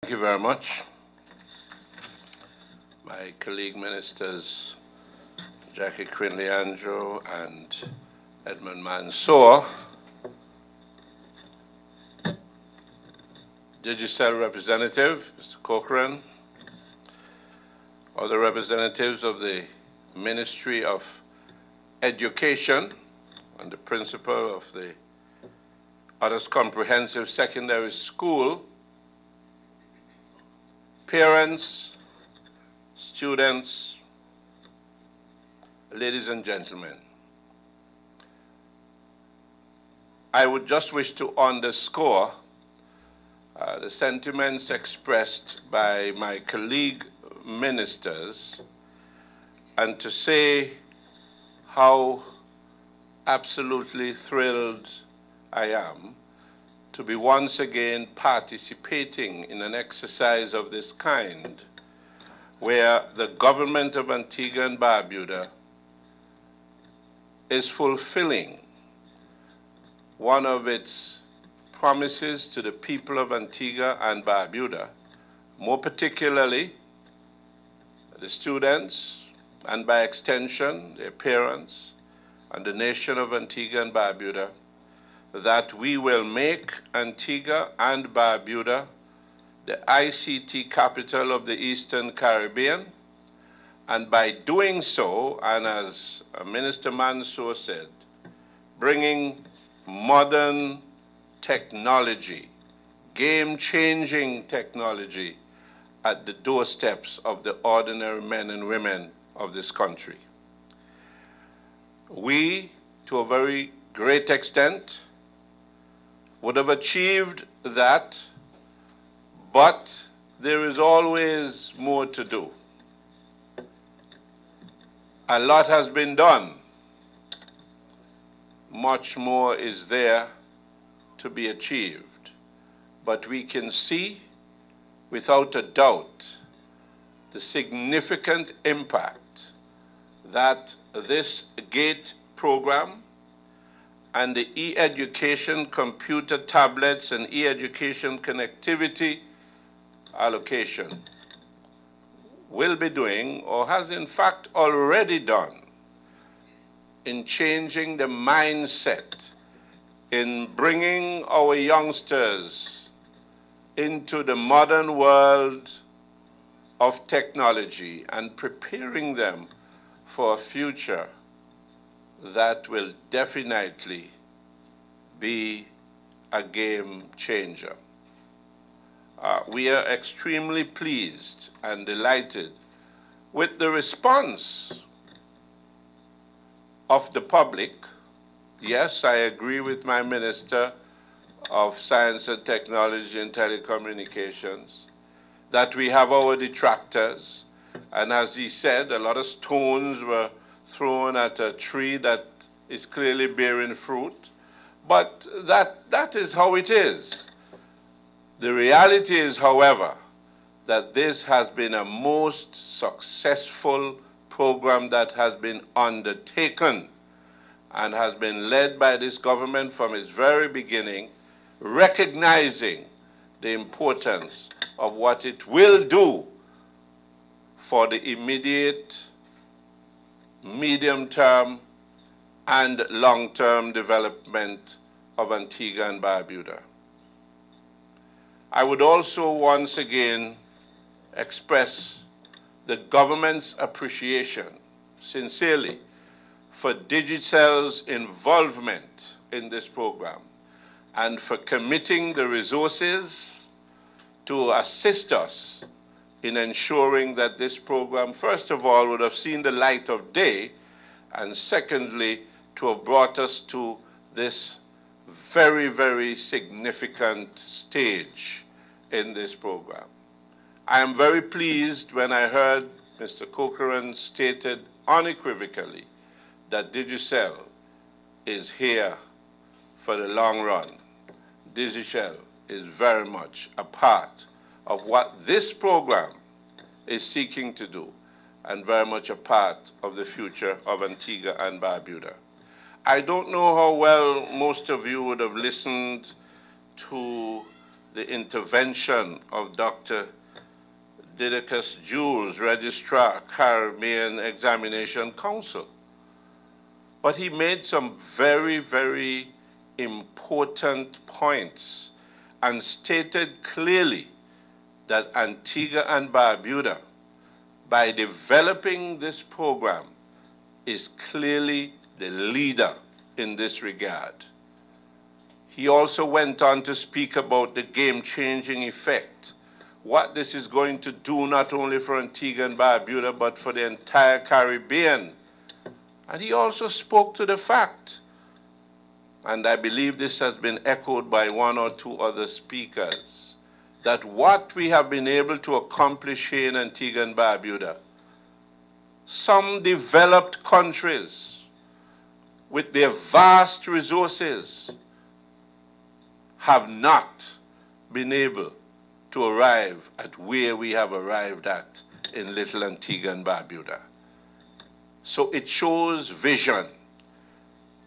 Thank you very much. My colleague ministers, Jackie Quinley Andrew and Edmund Mansour, Digicel representative, Mr. Corcoran, other representatives of the Ministry of Education and the principal of the Others Comprehensive Secondary School, parents, students, ladies and gentlemen. I would just wish to underscore the sentiments expressed by my colleague ministers and to say how absolutely thrilled I am to be once again participating in an exercise of this kind where the government of Antigua and Barbuda is fulfilling one of its promises to the people of Antigua and Barbuda, more particularly the students and by extension their parents and the nation of Antigua and Barbuda, that we will make Antigua and Barbuda the ICT capital of the Eastern Caribbean, and by doing so, and as Minister Mansour said, bringing modern technology, game-changing technology at the doorsteps of the ordinary men and women of this country. We, to a very great extent, would have achieved that, but there is always more to do. A lot has been done. Much more is there to be achieved. But we can see, without a doubt, the significant impact that this GATE program and the e-education computer tablets and e-education connectivity allocation will be doing, or has in fact already done, in changing the mindset, in bringing our youngsters into the modern world of technology and preparing them for a future that will definitely be a game changer. We are extremely pleased and delighted with the response of the public. Yes, I agree with my Minister of Science and Technology and Telecommunications that we have our detractors, and as he said, a lot of stones were thrown at a tree that is clearly bearing fruit, but that is how it is. The reality is, however, that this has been a most successful program that has been undertaken and has been led by this government from its very beginning, recognizing the importance of what it will do for the immediate, medium-term, and long-term development of Antigua and Barbuda. I would also once again express the government's appreciation, sincerely, for Digicel's involvement in this program and for committing the resources to assist us in ensuring that this program, first of all, would have seen the light of day, and secondly, to have brought us to this very, very significant stage in this program. I am very pleased when I heard Mr. Corcoran stated unequivocally that Digicel is here for the long run. Digicel is very much a part of what this program is seeking to do, and very much a part of the future of Antigua and Barbuda. I don't know how well most of you would have listened to the intervention of Dr. Didacus Jules, Registrar, Caribbean Examination Council. But he made some very, very important points and stated clearly that Antigua and Barbuda, by developing this program, is clearly the leader in this regard. He also went on to speak about the game-changing effect, what this is going to do not only for Antigua and Barbuda, but for the entire Caribbean. And he also spoke to the fact, and I believe this has been echoed by one or two other speakers, that what we have been able to accomplish here in Antigua and Barbuda, some developed countries with their vast resources have not been able to arrive at where we have arrived at in little Antigua and Barbuda. So it shows vision.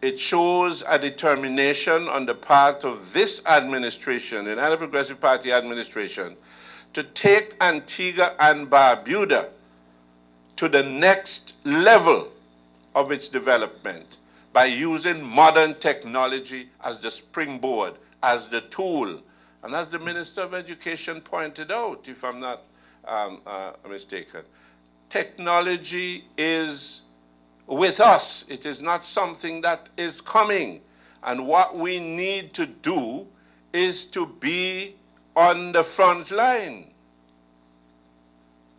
It shows a determination on the part of this administration, the United Progressive Party administration, to take Antigua and Barbuda to the next level of its development by using modern technology as the springboard, as the tool. And as the Minister of Education pointed out, if I'm not mistaken, technology is with us. It is not something that is coming. And what we need to do is to be on the front line.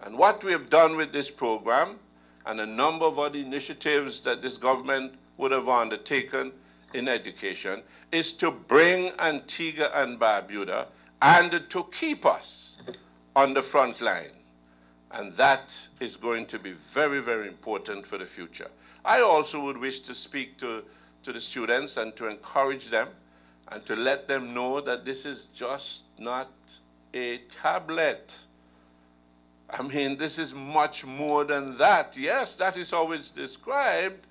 And what we have done with this program and a number of other initiatives that this government would have undertaken in education is to bring Antigua and Barbuda and to keep us on the front line. And that is going to be very, very important for the future. I also would wish to speak to the students and to encourage them and to let them know that this is just not a tablet. I mean, this is much more than that. Yes, that is how it's described,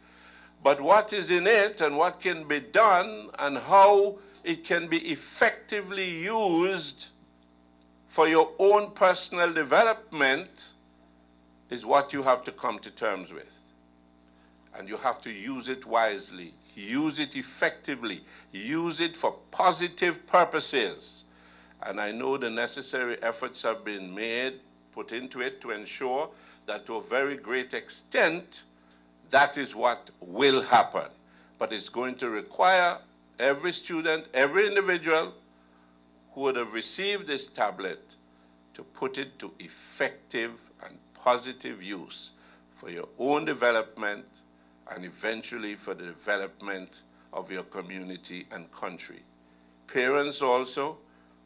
but what is in it and what can be done and how it can be effectively used for your own personal development is what you have to come to terms with. And you have to use it wisely, use it effectively, use it for positive purposes. And I know the necessary efforts have been made, put into it to ensure that to a very great extent, that is what will happen. But it's going to require every student, every individual who would have received this tablet to put it to effective and positive use for your own development and eventually for the development of your community and country. Parents also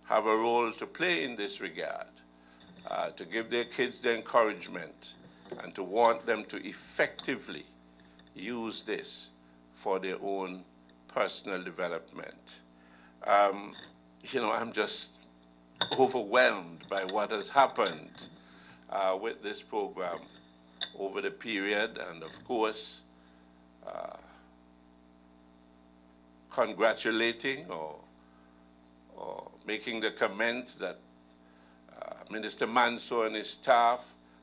have a role to play in this regard, to give their kids the encouragement and to want them to effectively use this for their own personal development. You know, I'm just overwhelmed by what has happened with this program over the period, and of course, congratulating or making the comment that Minister Mansour and his staff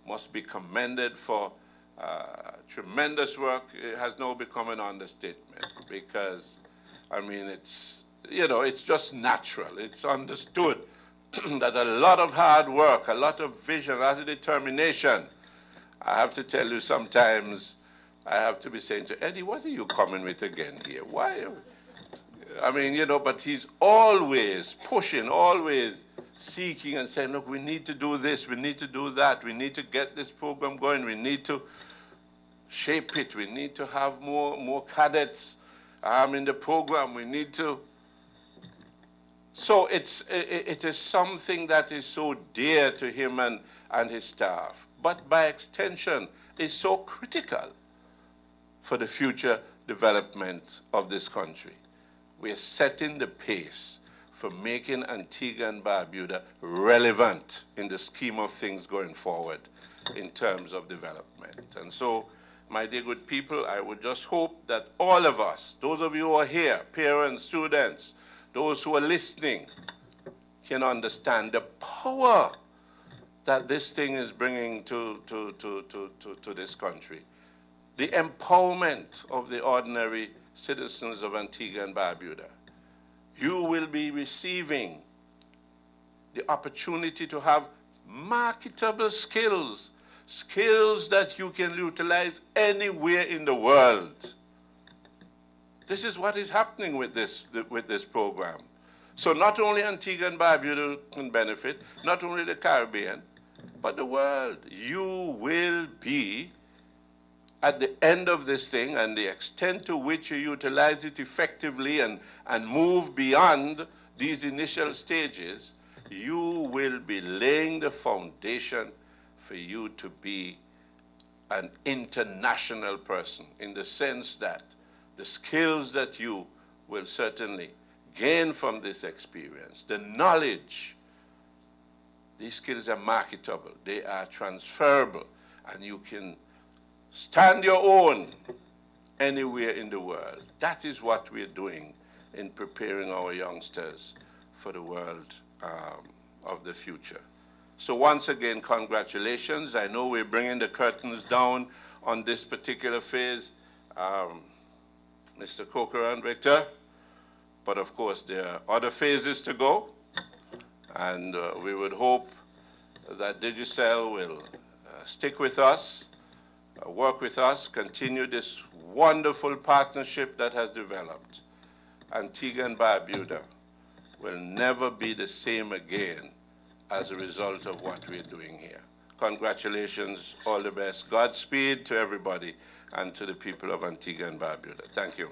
must be commended for tremendous work. It has now become an understatement because, I mean, it's, you know, it's just natural. It's understood that a lot of hard work, a lot of vision, a lot of determination. I have to tell you, sometimes I have to be saying to Eddie, what are you coming with again here? Why? I mean, you know, but he's always pushing, always seeking and saying, look, we need to do this, we need to do that, we need to get this program going, we need to shape it, we need to have more cadets in the program, we need to. So it is something that is so dear to him and his staff, but by extension is so critical for the future development of this country. We are setting the pace for making Antigua and Barbuda relevant in the scheme of things going forward in terms of development. And so, my dear good people, I would just hope that all of us, those of you who are here, parents, students, those who are listening, can understand the power that this thing is bringing to this country. The empowerment of the ordinary citizens of Antigua and Barbuda. You will be receiving the opportunity to have marketable skills, skills that you can utilize anywhere in the world. This is what is happening with this program. So not only Antigua and Barbuda can benefit, not only the Caribbean, but the world. You will be, at the end of this thing, and the extent to which you utilize it effectively and move beyond these initial stages, you will be laying the foundation for you to be an international person, in the sense that the skills that you will certainly gain from this experience, the knowledge, these skills are marketable, they are transferable, and you can stand your own anywhere in the world. That is what we're doing in preparing our youngsters for the world of the future. So once again, congratulations. I know we're bringing the curtains down on this particular phase, Mr. Coker and Victor, but of course there are other phases to go, and we would hope that Digicel will stick with us, work with us, continue this wonderful partnership that has developed. Antigua and Barbuda will never be the same again as a result of what we're doing here. Congratulations, all the best. Godspeed to everybody and to the people of Antigua and Barbuda. Thank you.